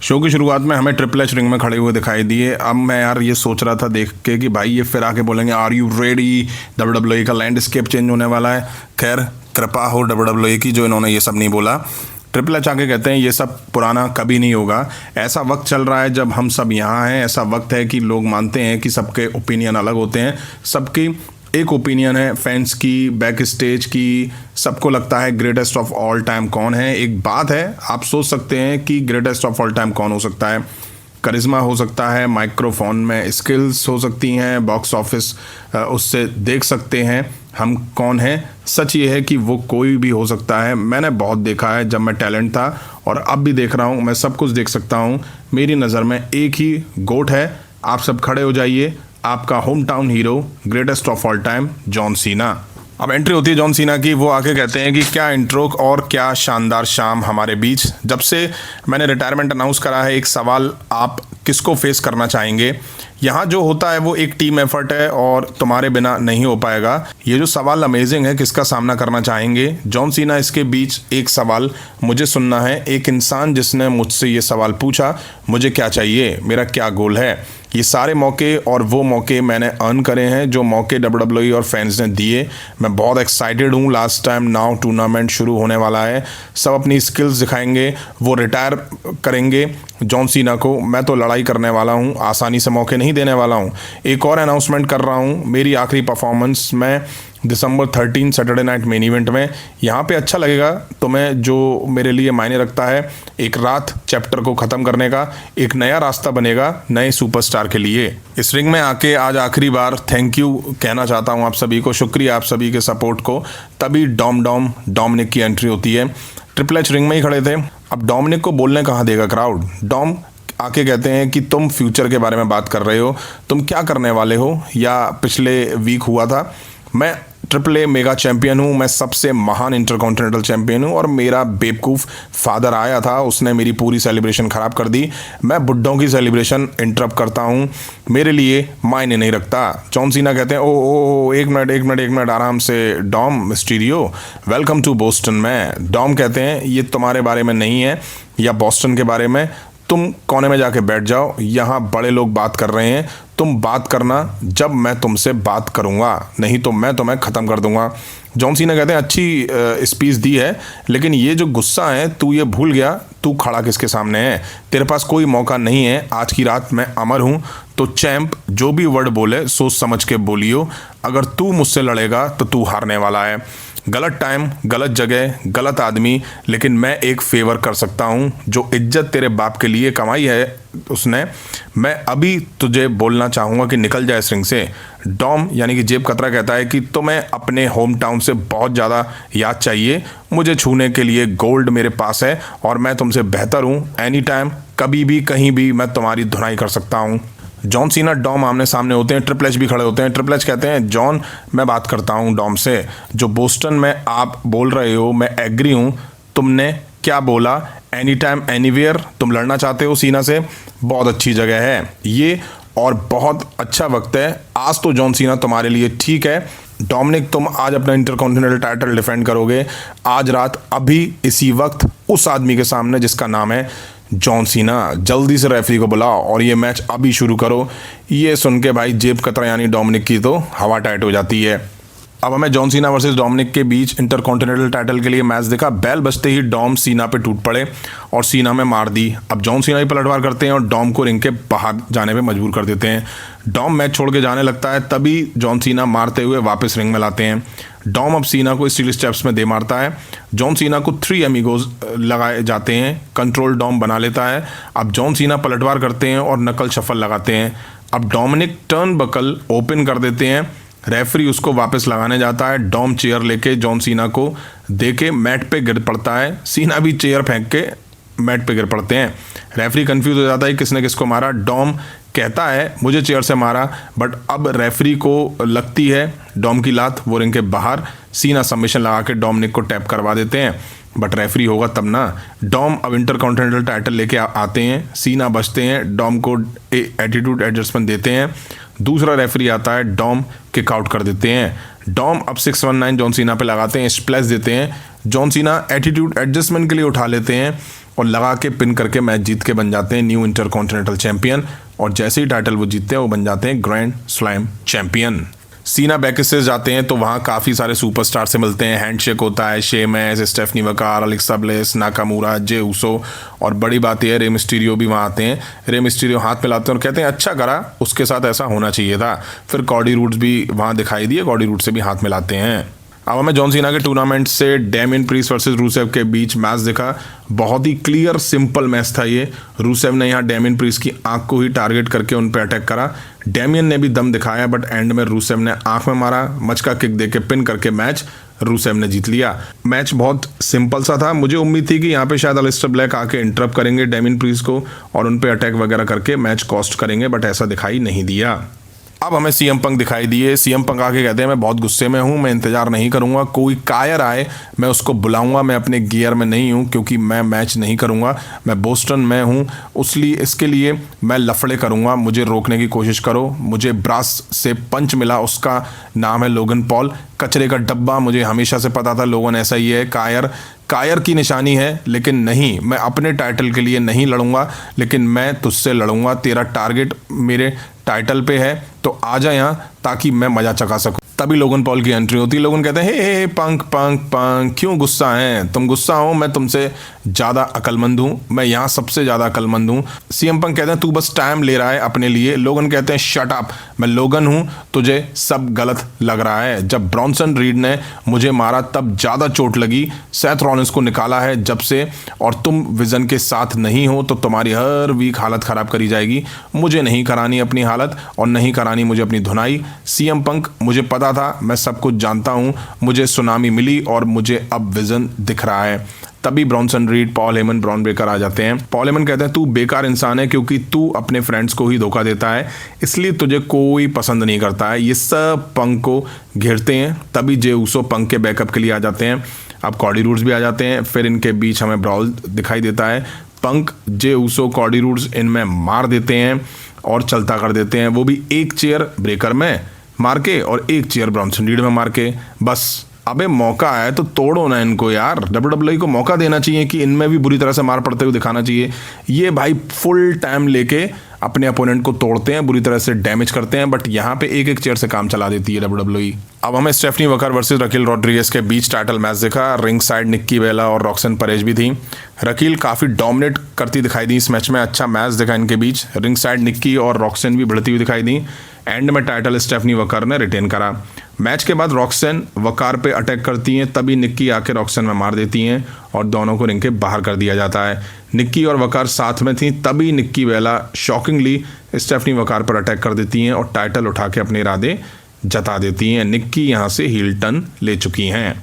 Show की शुरुआत में हमें ट्रिपल एच रिंग में खड़े हुए दिखाई दिए। अब मैं यार ये सोच रहा था देख के कि भाई ये फिर आके बोलेंगे आर यू रेडी, WWE का लैंडस्केप चेंज होने वाला है। खैर कृपा हो WWE की जो इन्होंने ये सब नहीं बोला। ट्रिपल एच आके कहते हैं ये सब पुराना कभी नहीं होगा। ऐसा वक्त चल रहा है जब हम सब यहाँ हैं, ऐसा वक्त है कि लोग मानते हैं कि सबके ओपिनियन अलग होते हैं। सबकी एक ओपिनियन है, फैंस की, बैक स्टेज की, सबको लगता है ग्रेटेस्ट ऑफ ऑल टाइम कौन है। एक बात है, आप सोच सकते हैं कि ग्रेटेस्ट ऑफ ऑल टाइम कौन हो सकता है। करिश्मा हो सकता है, माइक्रोफोन में स्किल्स हो सकती हैं, बॉक्स ऑफिस उससे देख सकते हैं हम कौन है। सच ये है कि वो कोई भी हो सकता है। मैंने बहुत देखा है जब मैं टैलेंट था और अब भी देख रहा हूँ, मैं सब कुछ देख सकता हूँ। मेरी नज़र में एक ही गोट है। आप सब खड़े हो जाइए, आपका home town hero, greatest of all time, John Cena. अब एंट्री होती है जॉन सीना की। वो आके कहते हैं कि क्या इंट्रो और क्या शानदार शाम हमारे बीच। जब से मैंने रिटायरमेंट अनाउंस करा है, एक सवाल, आप किसको फेस करना चाहेंगे। यहाँ जो होता है वो एक टीम एफर्ट है और तुम्हारे बिना नहीं हो पाएगा। ये जो सवाल अमेजिंग है, किसका सामना करना चाहेंगे जॉन सीना। इसके बीच एक सवाल मुझे सुनना है। एक इंसान जिसने मुझसे ये सवाल पूछा, मुझे क्या चाहिए, मेरा क्या गोल है। ये सारे मौके और वो मौके मैंने अर्न करे हैं, जो मौके WWE और फैंस ने दिए। मैं बहुत एक्साइटेड हूँ। लास्ट टाइम नाउ टूर्नामेंट शुरू होने वाला है। सब अपनी स्किल्स दिखाएंगे, वो रिटायर करेंगे जॉन सीना को। मैं तो लड़ाई करने वाला हूँ, आसानी से मौके नहीं देने वाला हूँ। एक और अनाउंसमेंट कर रहा हूँ, मेरी आखिरी परफॉर्मेंस मैं दिसंबर 13 सैटरडे नाइट मेन इवेंट में। यहाँ पे अच्छा लगेगा तुम्हें, जो मेरे लिए मायने रखता है। एक रात चैप्टर को ख़त्म करने का, एक नया रास्ता बनेगा नए सुपरस्टार के लिए। इस रिंग में आके आज आखिरी बार थैंक यू कहना चाहता हूँ आप सभी को। शुक्रिया आप सभी के सपोर्ट को। तभी डोमिनिक की एंट्री होती है। ट्रिपल एच रिंग में ही खड़े थे। अब डोमिनिक को बोलने कहाँ देगा क्राउड। डॉम आके कहते हैं कि तुम फ्यूचर के बारे में बात कर रहे हो, तुम क्या करने वाले हो, या पिछले वीक हुआ था। मैं ट्रिपल ए मेगा चैंपियन हूँ, मैं सबसे महान इंटरकॉन्टिनेंटल चैंपियन हूँ और मेरा बेवकूफ़ फादर आया था, उसने मेरी पूरी सेलिब्रेशन ख़राब कर दी। मैं बुड्ढों की सेलिब्रेशन इंटरप्ट करता हूँ, मेरे लिए मायने नहीं रखता। जॉन सीना कहते हैं ओ एक मिनट आराम से Dom Mysterio, welcome to Boston में। डॉम कहते हैं ये तुम्हारे बारे में नहीं है या बॉस्टन के बारे में, तुम कोने में जाके बैठ जाओ, यहाँ बड़े लोग बात कर रहे हैं। तुम बात करना जब मैं तुमसे बात करूँगा, नहीं तो मैं तुम्हें ख़त्म कर दूँगा। जॉन सीना कहते हैं अच्छी स्पीच दी है, लेकिन ये जो गुस्सा है, तू ये भूल गया तू खड़ा किसके सामने है। तेरे पास कोई मौका नहीं है। आज की रात मैं अमर हूँ, तो चैंप जो भी वर्ड बोले सोच समझ के बोलियो। अगर तू मुझसे लड़ेगा तो तू हारने वाला है। गलत टाइम, गलत जगह, गलत आदमी, लेकिन मैं एक फेवर कर सकता हूँ। जो इज्जत तेरे बाप के लिए कमाई है उसने, मैं अभी तुझे बोलना चाहूँगा कि निकल जाए इस रिंग से। डॉम यानी कि जेब कतरा कहता है कि तुम्हें अपने होम टाउन से बहुत ज़्यादा याद चाहिए। मुझे छूने के लिए गोल्ड मेरे पास है और मैं तुमसे बेहतर हूँ। एनी टाइम, कभी भी, कहीं भी मैं तुम्हारी धुनाई कर सकता हूँ। जॉन सीना डॉम आमने सामने होते हैं। ट्रिपल एच भी खड़े होते हैं। ट्रिपल एच कहते हैं जॉन, मैं बात करता हूँ डॉम से। जो बोस्टन में आप बोल रहे हो, मैं एग्री हूँ। तुमने क्या बोला, एनी टाइम एनीवेयर, तुम लड़ना चाहते हो सीना से, बहुत अच्छी जगह है ये और बहुत अच्छा वक्त है। आज तो जॉन सीना तुम्हारे लिए ठीक है। डोमिनिक, तुम आज अपना इंटरकॉन्टिनेंटल टाइटल डिफेंड करोगे आज रात, अभी इसी वक्त, उस आदमी के सामने जिसका नाम है जॉन सीना। जल्दी से रेफरी को बुलाओ और ये मैच अभी शुरू करो। ये सुन के भाई जेब कतरा यानी डोमिनिक की तो हवा टाइट हो जाती है। अब हमें जॉन सीना वर्सेस डोमिनिक के बीच इंटरकॉन्टिनेंटल टाइटल के लिए मैच देखा। बेल बजते ही डॉम सीना पे टूट पड़े और सीना में मार दी। अब जॉन सीना ही पलटवार करते हैं और डॉम को रिंग के बाहर जाने पे मजबूर कर देते हैं। डॉम मैच छोड़ के जाने लगता है, तभी जॉन सीना मारते हुए वापस रिंग में लाते हैं। डॉम अब सीना को स्टील स्टेप्स में दे मारता है। जॉन सीना को 3 अमीगोज लगाए जाते हैं। कंट्रोल डॉम बना लेता है। अब जॉन सीना पलटवार करते हैं और नकल शफल लगाते हैं। अब डोमिनिक टर्न बकल ओपन कर देते हैं। रेफरी उसको वापस लगाने जाता है। डॉम चेयर लेके जॉन सीना को देके मैट पे गिर पड़ता है। सीना भी चेयर फेंक के मैट पे गिर पड़ते हैं। रेफरी कंफ्यूज हो जाता है किसने किसको मारा। डॉम कहता है मुझे चेयर से मारा, बट अब रेफरी को लगती है डॉम की लात, वो रिंग के बाहर। सीना सबमिशन लगा के डोमिनिक को टैप करवा देते हैं, बट रेफरी होगा तब ना। डॉम अब इंटरकॉन्टिनेंटल टाइटल लेके आते हैं। सीना बचते हैं, डॉम को एटीट्यूड एडजस्टमेंट देते हैं। दूसरा रेफरी आता है, डॉम किक आउट कर देते हैं। डॉम अब 619 जॉन सीना पे लगाते हैं, स्प्लैश देते हैं। जॉन सीना एटीट्यूड एडजस्टमेंट के लिए उठा लेते हैं और लगा के पिन करके मैच जीत के बन जाते हैं न्यू इंटरकॉन्टिनेंटल चैंपियन, और जैसे ही टाइटल वो जीतते हैं वो बन जाते हैं ग्रैंड स्लैम चैंपियन। सीना बैकस्टेज जाते हैं तो वहाँ काफ़ी सारे सुपरस्टार से मिलते हैं, हैंडशेक होता है, शेमस, स्टेफनी वकार, अलेक्सा ब्लेस, नाकामुरा, जे उसो, और बड़ी बात यह है रे मिस्टीरियो भी वहाँ आते हैं। रे मिस्टीरियो हाथ मिलाते हैं और कहते हैं अच्छा करा, उसके साथ ऐसा होना चाहिए था। फिर कॉडी रूड्स भी वहाँ दिखाई दिए, कॉडी रूड्स से भी हाथ मिलाते हैं। अब हमें जॉन सीना के टूर्नामेंट से डेमियन प्रीस्ट वर्सेस रूसेव के बीच मैच दिखा। बहुत ही क्लियर सिंपल मैच था ये। रूसेव ने यहाँ डेमियन प्रीस्ट की आंख को ही टारगेट करके उन पर अटैक करा। डेमियन ने भी दम दिखाया, बट एंड में रूसेव ने आंख में मारा, मचका किक देके पिन करके मैच रूसेव ने जीत लिया। मैच बहुत सिंपल सा था। मुझे उम्मीद थी कि यहाँ पे शायद अलिस्टर ब्लैक आके इंटरप्ट करेंगे डेमियन प्रीस्ट को और उन पे अटैक वगैरह करके मैच कॉस्ट करेंगे, बट ऐसा दिखाई नहीं दिया। अब हमें सीएम पंक दिखाई दिए। सीएम पंक आके कहते हैं मैं बहुत गुस्से में हूँ, मैं इंतजार नहीं करूँगा, कोई कायर आए मैं उसको बुलाऊंगा, मैं अपने गियर में नहीं हूँ क्योंकि मैं मैच नहीं करूँगा, मैं बोस्टन में हूँ, इसलिए इसके लिए मैं लफड़े करूँगा, मुझे रोकने की कोशिश करो। मुझे ब्रास से पंच मिला, उसका नाम है लोगन पॉल, कचरे का डब्बा। मुझे हमेशा से पता था लोगन ऐसा ही है, कायर की निशानी है, लेकिन नहीं, मैं अपने टाइटल के लिए नहीं लड़ूंगा, लेकिन मैं तुझसे लड़ूंगा। तेरा टारगेट मेरे टाइटल पे है तो आ जा यहाँ ताकि मैं मजा चखा सकूं। तभी लोगन पॉल की एंट्री होती है। लोगन कहते हैं हे पंक पंक पंक, क्यों गुस्सा है तुम? गुस्सा हो, मैं तुमसे ज़्यादा अक्लमंद हूँ, मैं यहाँ सबसे ज़्यादा अक्लमंद हूँ। सीएम पंक कहते हैं तू बस टाइम ले रहा है अपने लिए। लोगन कहते हैं शट अप, मैं लोगन हूँ, तुझे सब गलत लग रहा है। जब ब्रॉन्सन रीड ने मुझे मारा तब ज़्यादा चोट लगी, सेथ रॉलिंस को निकाला है जब से, और तुम विजन के साथ नहीं हो तो तुम्हारी हर वीक हालत ख़राब करी जाएगी। मुझे नहीं करानी अपनी हालत और नहीं करानी मुझे अपनी धुनाई। सीएम पंक, मुझे पता था, मैं सब कुछ जानता हूं, मुझे सुनामी मिली और मुझे अब विजन दिख रहा है। तभी Bronson Reed, Paul Heyman, Bron Breakker आ जाते हैं। पॉल हेमन कहते हैं तू बेकार इंसान है क्योंकि तू अपने फ्रेंड्स को ही धोखा देता है, इसलिए तुझे कोई पसंद नहीं करता है। ये सब पंक को घेरते हैं। तभी जे उसो पंक के बैकअप के लिए आ जाते हैं। अब कॉडी रूड्स भी आ जाते हैं। फिर इनके बीच हमें ब्रॉल दिखाई देता है। पंक, जे उसो, कॉडी रूड्स इनमें मार देते हैं और चलता कर देते हैं, वो भी एक चेयर ब्रेकर में मार के और एक चेयर ब्रॉन्सन रीड में मार के। बस अबे मौका आया तो तोड़ो ना इनको यार। WWE को मौका देना चाहिए कि इनमें भी बुरी तरह से मार पड़ते हुए दिखाना चाहिए। ये भाई फुल टाइम लेके अपने अपोनेंट को तोड़ते हैं, बुरी तरह से डैमेज करते हैं, बट यहाँ पे एक एक चेयर से काम चला देती है WWE। अब हमें स्टेफनी वकर वर्सेस रकील रॉड्रिगेज के बीच टाइटल मैच दिखा। रिंग साइड निक्की बेला और रॉक्सन परेज भी थी। रकील काफ़ी डोमिनेट करती दिखाई दी इस मैच में। अच्छा मैच दिखा इनके बीच। रिंग साइड निक्की और रॉक्सन भी बढ़ती हुई दिखाई दी। एंड में टाइटल स्टेफनी वकर ने रिटेन करा। मैच के बाद रॉक्सन वकार पे अटैक करती हैं, तभी निक्की आके रॉक्सन में मार देती हैं और दोनों को रिंग के बाहर कर दिया जाता है। निक्की और वकार साथ में थी, तभी निक्की बेला शॉकिंगली स्टेफनी वकार पर अटैक कर देती हैं और टाइटल उठा के अपने इरादे जता देती हैं। निक्की यहाँ से हील टर्न ले चुकी हैं।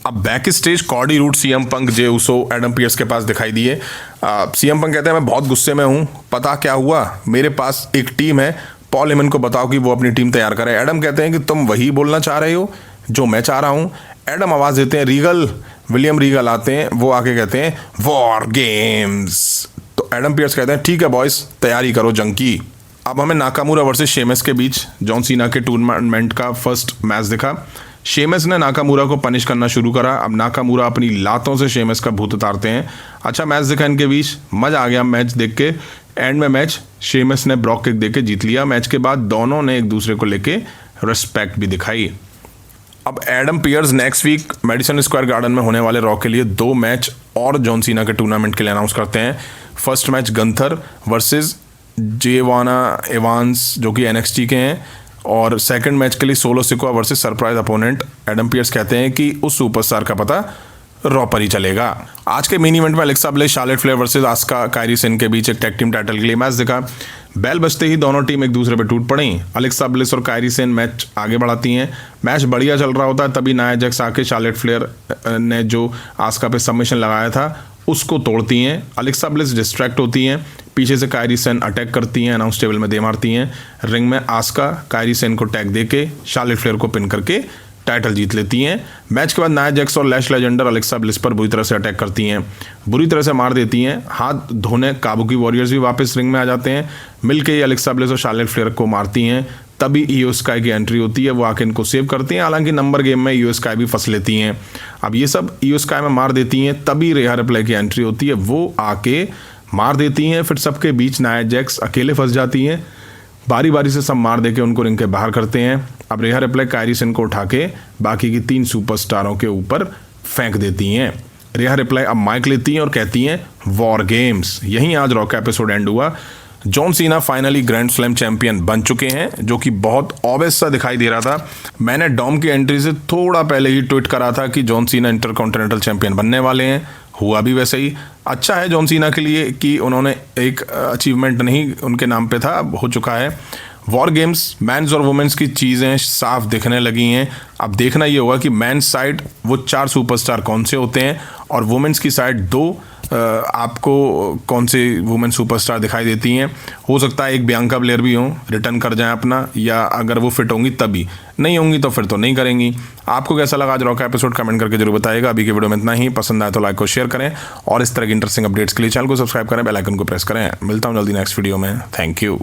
अब backstage Cody Rhodes, CM Punk, Jey Uso, Adam Pearce के पास दिखाई दिए। सीएम पंक कहते हैं मैं बहुत गुस्से में हूँ, पता क्या हुआ, मेरे पास एक टीम है, पॉल हेमन को बताओ कि वो अपनी टीम तैयार करे। एडम कहते हैं कि तुम वही बोलना चाह रहे हो जो मैं चाह रहा हूँ। एडम आवाज़ देते हैं, रीगल, विलियम रीगल आते हैं, वो आके कहते हैं वॉर गेम्स। तो एडम पियर्स कहते हैं ठीक है बॉयज, तैयारी करो जंग की। अब हमें नाकामुरा वर्सेस शेमस के बीच जॉन सीना के टूर्नामेंट का फर्स्ट मैच दिखा। शेमस ने नाकामुरा को पनिश करना शुरू करा। अब नाकामुरा अपनी लातों से शेमस का भूत उतारते हैं। अच्छा मैच दिखा इनके बीच, मज़ा आ गया मैच देख के। एंड में मैच शेमस ने ब्रॉक किक देके जीत लिया। मैच के बाद दोनों ने एक दूसरे को लेके रिस्पेक्ट भी दिखाई। अब Adam Pearce next week Madison Square Garden में होने वाले रॉ के लिए 2 मैच और जॉन सीना के टूर्नामेंट के लिए अनाउंस करते हैं। First match Gunther versus Je'Von Evans जो कि NXT के हैं, और सेकंड मैच के लिए solo Sikoa versus surprise opponent. Adam Pearce कहते हैं कि उस सुपरस्टार का पता रॉ पर ही चलेगा। आज के मेन इवेंट में Alexa Bliss, Charlotte Flair versus Asuka Kairi Sane के बीच एक टैग टीम टाइटल के लिए मैच दिखा। बेल बजते ही दोनों टीम एक दूसरे पे टूट पड़ी। अलेक्सा ब्लेस और कायरी सेन मैच आगे बढ़ाती हैं। मैच बढ़िया चल रहा होता है, तभी नाया जैक्स आके शार्लेट फ्लेयर ने जो आस्का पे सबमिशन लगाया था उसको तोड़ती हैं। अलेक्सा ब्लेस डिस्ट्रैक्ट होती हैं, पीछे से कायरी सेन अटैक करती हैं, अनाउंस टेबल में दे मारती हैं। रिंग में आस्का कायरी सेन को टैग देके शार्लेट फ्लेयर को पिन करके टाइटल जीत लेती हैं। मैच के बाद नाया जैक्स और लैश लेजेंडर अलेक्सा ब्लिस पर बुरी तरह से अटैक करती हैं, बुरी तरह से मार देती हैं। हाथ धोने काबुकी वॉरियर्स भी वापस रिंग में आ जाते हैं, मिलके ही अलेक्सा ब्लिस और शार्लेट फ्लेयर को मारती हैं। तभी ईओ स्काई की एंट्री होती है, वो आके इनको सेव करती हैं। हालांकि नंबर गेम में ईओ स्काई भी फंस लेती हैं। अब ये सब ईओ स्काई में मार देती हैं, तभी रेहा रिप्लाई की एंट्री होती है, वो आके मार देती हैं। फिर सबके बीच नाया जैक्स अकेले फंस जाती हैं। बारी बारी से सब मार देके उनको रिंग के बाहर करते हैं। अब रेहा रिप्लाई कायरी सेन को उठा के बाकी की 3 सुपरस्टारों के ऊपर फेंक देती हैं। रेहा रिप्लाई अब माइक लेती हैं और कहती हैं वॉर गेम्स। यहीं आज रॉ का एपिसोड एंड हुआ। John Cena finally grand slam champion बन चुके हैं, जो कि बहुत ऑब्वियस सा दिखाई दे रहा था। मैंने डॉम की एंट्री से थोड़ा पहले ही ट्वीट करा था कि जॉन सीना इंटरकॉन्टिनेंटल चैंपियन बनने वाले हैं। हुआ भी वैसे ही। अच्छा है जॉन सीना के लिए कि उन्होंने एक अचीवमेंट नहीं उनके नाम पे था, अब हो चुका है। वॉर गेम्स मैंस और वुमेन्स की चीज़ें साफ दिखने लगी हैं। अब देखना ये होगा कि मैंस साइड वो 4 सुपरस्टार कौन से होते हैं और वुमेन्स की साइड 2 आपको कौन से वुमेन सुपरस्टार दिखाई देती हैं। हो सकता है एक बियांका ब्लेयर भी हो, रिटर्न कर जाएं अपना, या अगर वो फिट होंगी तभी, नहीं होंगी तो फिर तो नहीं करेंगी। आपको कैसा लगा आज रॉ का एपिसोड कमेंट करके जरूर बताइएगा। अभी के वीडियो में इतना ही। पसंद आए तो लाइक और शेयर करें और इस तरह की इंटरेस्टिंग अपडेट्स के लिए चैनल को सब्सक्राइब करें, बेल आइकन को प्रेस करें। मिलता हूँ जल्दी नेक्स्ट वीडियो में। Thank you.